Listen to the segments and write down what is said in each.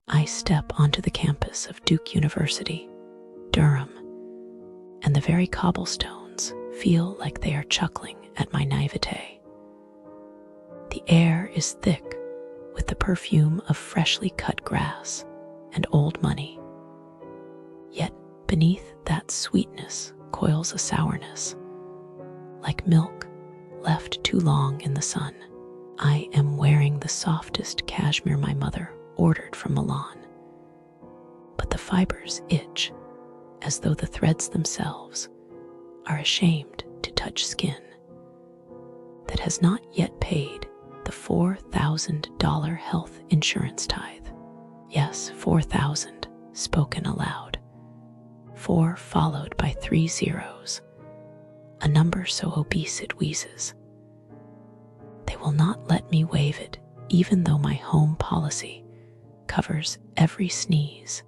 I step onto the campus of Duke University, Durham, and the very cobblestones feel like they are chuckling at my naivete. The air is thick with the perfume of freshly cut grass and old money. Yet beneath that sweetness coils a sourness, like milk left too long in the sun. I am wearing the softest cashmere my mother ordered from Milan, but the fibers itch as though the threads themselves are ashamed to touch skin that has not yet paid the $4,000 health insurance tithe. Yes, 4,000 spoken aloud. 4 followed by 3 zeros, a number so obese it wheezes. They will not let me waive it, even though my home policy covers every sneeze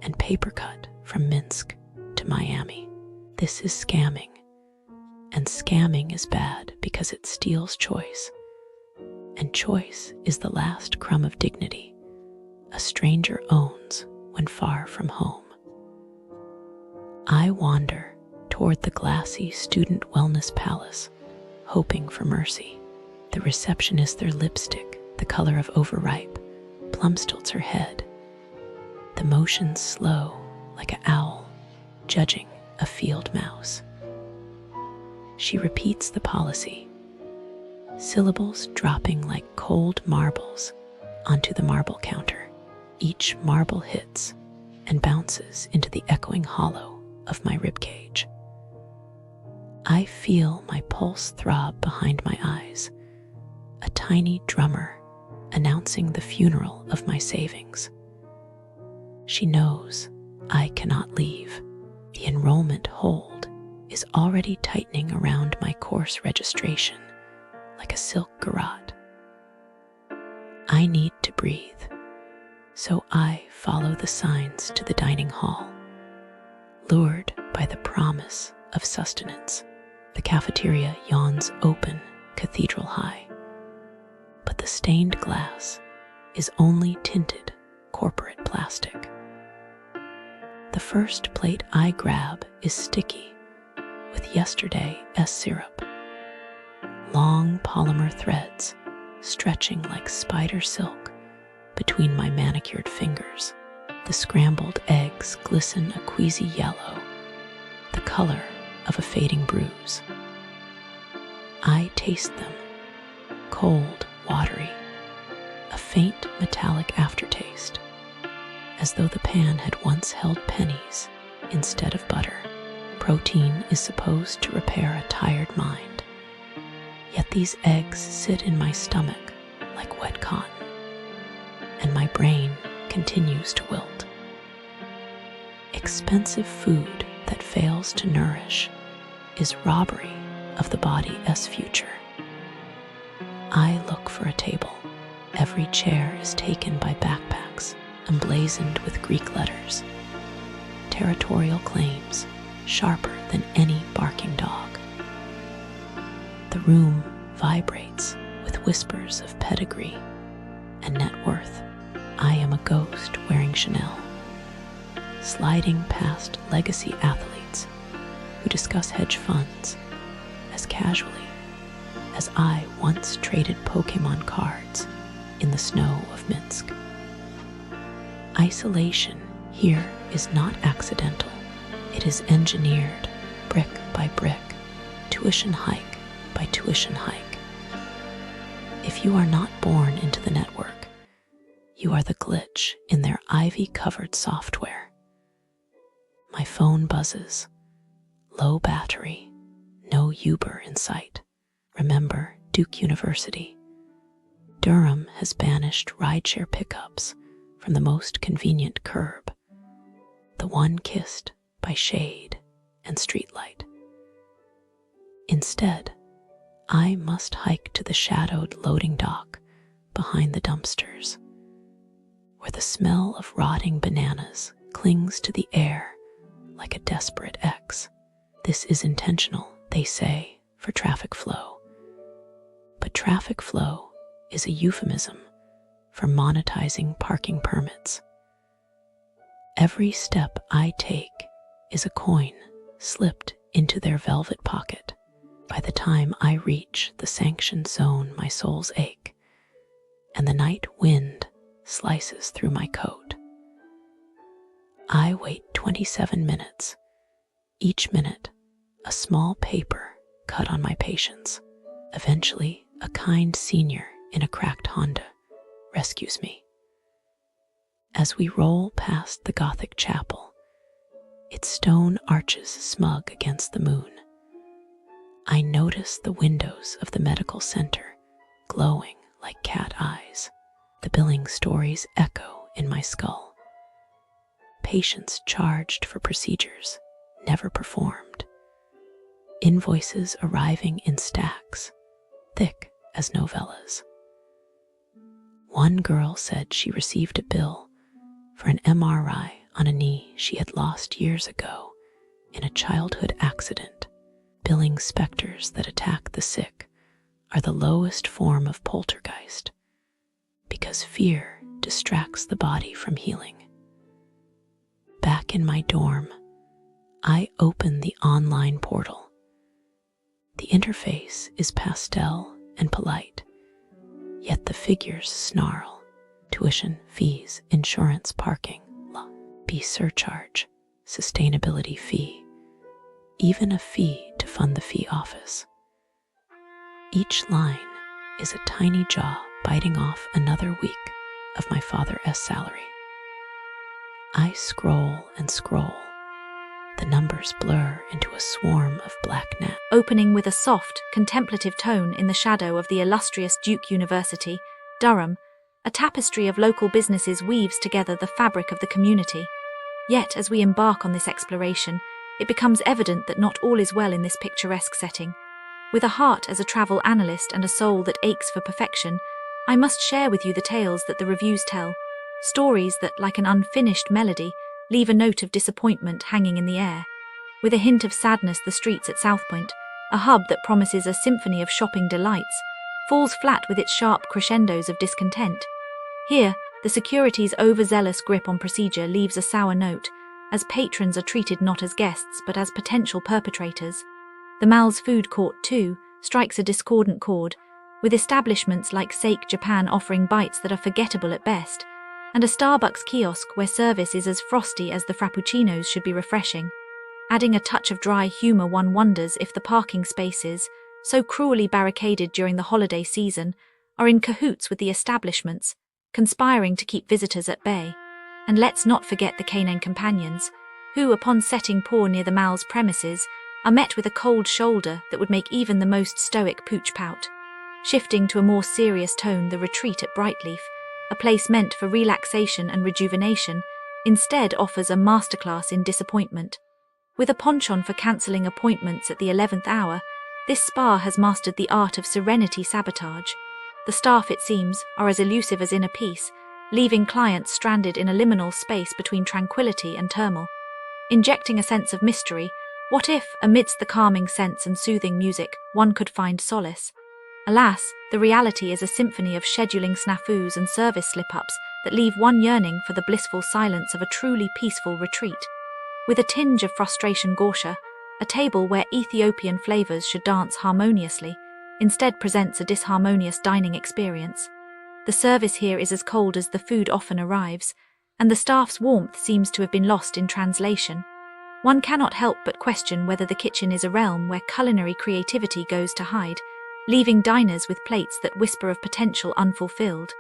and paper cut from Minsk to Miami. This is scamming, and scamming is bad because it steals choice, and choice is the last crumb of dignity a stranger owns when far from home. I wander toward the glassy student wellness palace, hoping for mercy. The receptionist, their lipstick, the color of overripe, plum stilts her head, the motions slow like an owl judging a field mouse. She repeats the policy, syllables dropping like cold marbles onto the marble counter. Each marble hits and bounces into the echoing hollow of my ribcage. I feel my pulse throb behind my eyes, a tiny drummer announcing the funeral of my savings. She knows I cannot leave. The enrollment hold is already tightening around my course registration like a silk garrote. I need to breathe, so I follow the signs to the dining hall, lured by the promise of sustenance. The cafeteria yawns open, cathedral high, but the stained glass is only tinted corporate plastic. The first plate I grab is sticky with yesterday's syrup, long polymer threads stretching like spider silk between my manicured fingers. The scrambled eggs glisten a queasy yellow, the color of a fading bruise. I taste them, cold, watery, a faint metallic aftertaste, as though the pan had once held pennies instead of butter. Protein is supposed to repair a tired mind, yet these eggs sit in my stomach like wet cotton, and my brain continues to wilt. Expensive food that fails to nourish is robbery of the body's future. I look for a table. Every chair is taken by backpacks emblazoned with Greek letters, territorial claims sharper than any barking dog. The room vibrates with whispers of pedigree and net worth. I am a ghost wearing Chanel, sliding past legacy athletes who discuss hedge funds as casually as I once traded Pokemon cards in the snow of Minsk. Isolation here is not accidental. It is engineered brick by brick, tuition hike by tuition hike. If you are not born into the network, you are the glitch in their ivy-covered software. My phone buzzes. Low battery, no Uber in sight. Remember Duke University. Durham has banished rideshare pickups from the most convenient curb, the one kissed by shade and streetlight. Instead, I must hike to the shadowed loading dock behind the dumpsters, where the smell of rotting bananas clings to the air like a desperate X. This is intentional, they say, for traffic flow. But traffic flow is a euphemism for monetizing parking permits. Every step I take is a coin slipped into their velvet pocket. By the time I reach the sanctioned zone, my soles ache, and the night wind slices through my coat. I wait 27 minutes, each minute a small paper cut on my patience. Eventually, a kind senior in a cracked Honda rescues me. As we roll past the Gothic chapel, its stone arches smug against the moon, I notice the windows of the medical center glowing like cat eyes. The billing stories echo in my skull. Patients charged for procedures never performed. Invoices arriving in stacks, thick as novellas. One girl said she received a bill for an MRI on a knee she had lost years ago in a childhood accident. Billing specters that attack the sick are the lowest form of poltergeist, because fear distracts the body from healing. Back in my dorm, I open the online portal. The interface is pastel and polite, yet the figures snarl. Tuition, fees, insurance, parking, B surcharge, sustainability fee, even a fee to fund the fee office. Each line is a tiny jaw biting off another week of my Father S salary. I scroll and scroll. The numbers blur into a swarm of black gnats. Opening with a soft, contemplative tone in the shadow of the illustrious Duke University, Durham, a tapestry of local businesses weaves together the fabric of the community. Yet, as we embark on this exploration, it becomes evident that not all is well in this picturesque setting. With a heart as a travel analyst and a soul that aches for perfection, I must share with you the tales that the reviews tell, stories that, like an unfinished melody, leave a note of disappointment hanging in the air. With a hint of sadness, the streets at Southpoint, a hub that promises a symphony of shopping delights, falls flat with its sharp crescendos of discontent. Here, the security's overzealous grip on procedure leaves a sour note, as patrons are treated not as guests but as potential perpetrators. The Mal's food court, too, strikes a discordant chord, with establishments like Sake Japan offering bites that are forgettable at best, and a Starbucks kiosk where service is as frosty as the frappuccinos should be refreshing. Adding a touch of dry humor, one wonders if the parking spaces, so cruelly barricaded during the holiday season, are in cahoots with the establishments, conspiring to keep visitors at bay. And let's not forget the canine companions, who, upon setting paw near the Mal's premises, are met with a cold shoulder that would make even the most stoic pooch pout. Shifting to a more serious tone, the retreat at Brightleaf, a place meant for relaxation and rejuvenation, instead offers a masterclass in disappointment. With a penchant for cancelling appointments at the 11th hour, this spa has mastered the art of serenity sabotage. The staff, it seems, are as elusive as inner peace, leaving clients stranded in a liminal space between tranquility and turmoil. Injecting a sense of mystery, what if, amidst the calming scents and soothing music, one could find solace? Alas, the reality is a symphony of scheduling snafus and service slip-ups that leave one yearning for the blissful silence of a truly peaceful retreat. With a tinge of frustration, Gorsha, a table where Ethiopian flavors should dance harmoniously, instead presents a disharmonious dining experience. The service here is as cold as the food often arrives, and the staff's warmth seems to have been lost in translation. One cannot help but question whether the kitchen is a realm where culinary creativity goes to hide, leaving diners with plates that whisper of potential unfulfilled.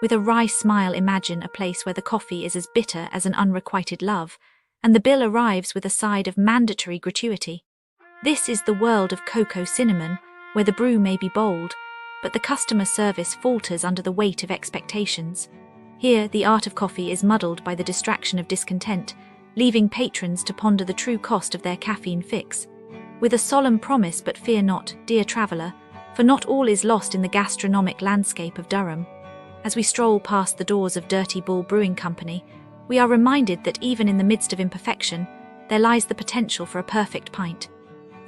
With a wry smile, imagine a place where the coffee is as bitter as an unrequited love, and the bill arrives with a side of mandatory gratuity. This is the world of cocoa cinnamon, where the brew may be bold, but the customer service falters under the weight of expectations. Here, the art of coffee is muddled by the distraction of discontent, leaving patrons to ponder the true cost of their caffeine fix. With a solemn promise, but fear not, dear traveller, for not all is lost in the gastronomic landscape of Durham. As we stroll past the doors of Dirty Bull Brewing Company, we are reminded that even in the midst of imperfection, there lies the potential for a perfect pint.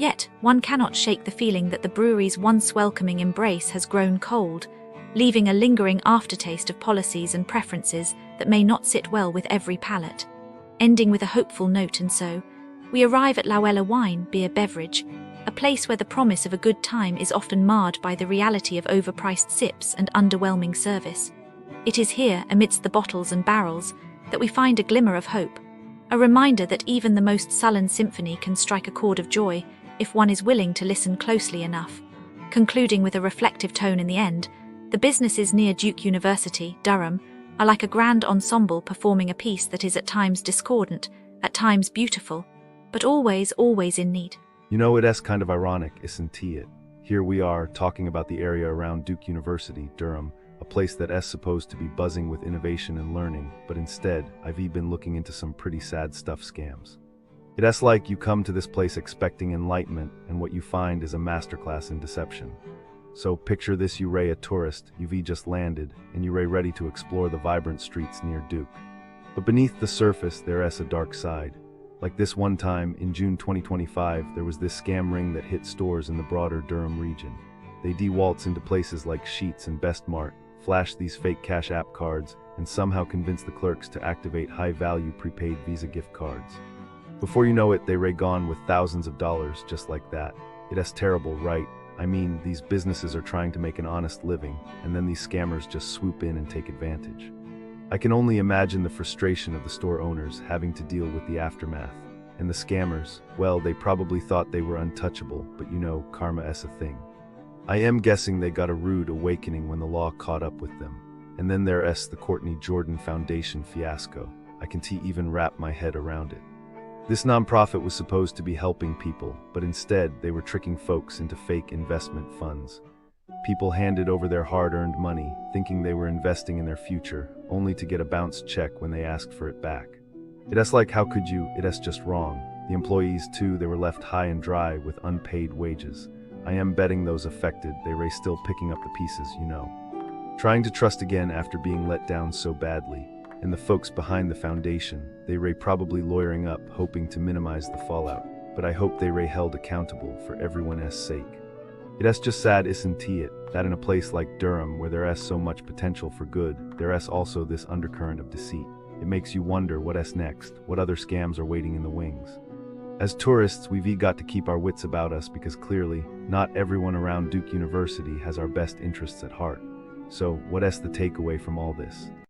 Yet, one cannot shake the feeling that the brewery's once welcoming embrace has grown cold, leaving a lingering aftertaste of policies and preferences that may not sit well with every palate. Ending with a hopeful note, and so, we arrive at Lawella Wine, Beer Beverage, a place where the promise of a good time is often marred by the reality of overpriced sips and underwhelming service. It is here, amidst the bottles and barrels, that we find a glimmer of hope, a reminder that even the most sullen symphony can strike a chord of joy if one is willing to listen closely enough. Concluding with a reflective tone in the end, the businesses near Duke University, Durham, are like a grand ensemble performing a piece that is at times discordant, at times beautiful, but always, always in need. You know, it's kind of ironic, isn't it? Here we are talking about the area around Duke University, Durham, a place that is supposed to be buzzing with innovation and learning, but instead, I've been looking into some pretty sad stuff scams. It's like you come to this place expecting enlightenment, and what you find is a masterclass in deception. So picture this: you a tourist, you've just landed, and you're ready to explore the vibrant streets near Duke. But beneath the surface, there's a dark side. Like this one time, in June 2025, there was this scam ring that hit stores in the broader Durham region. They de-waltz into places like Sheetz and Best Mart, flash these fake Cash App cards, and somehow convince the clerks to activate high-value prepaid Visa gift cards. Before you know it, they gone with thousands of dollars just like that. It's terrible, right? I mean, these businesses are trying to make an honest living, and then these scammers just swoop in and take advantage. I can only imagine the frustration of the store owners having to deal with the aftermath. And the scammers, well, they probably thought they were untouchable, but you know, karma is a thing. I am guessing they got a rude awakening when the law caught up with them. And then there's the Courtney Jordan Foundation fiasco. I can even wrap my head around it. This nonprofit was supposed to be helping people, but instead they were tricking folks into fake investment funds. People handed over their hard-earned money, thinking they were investing in their future, only to get a bounced check when they asked for it back. It's like, how could you? It's just wrong. The employees too, they were left high and dry with unpaid wages. I am betting those affected, they were still picking up the pieces, you know. Trying to trust again after being let down so badly. And the folks behind the foundation, they were probably lawyering up, hoping to minimize the fallout. But I hope they were held accountable for everyone's sake. It's just sad, isn't it, that in a place like Durham, where there is so much potential for good, there is also this undercurrent of deceit. It makes you wonder what's next, what other scams are waiting in the wings. As tourists, we've got to keep our wits about us because clearly, not everyone around Duke University has our best interests at heart. So, what is the takeaway from all this?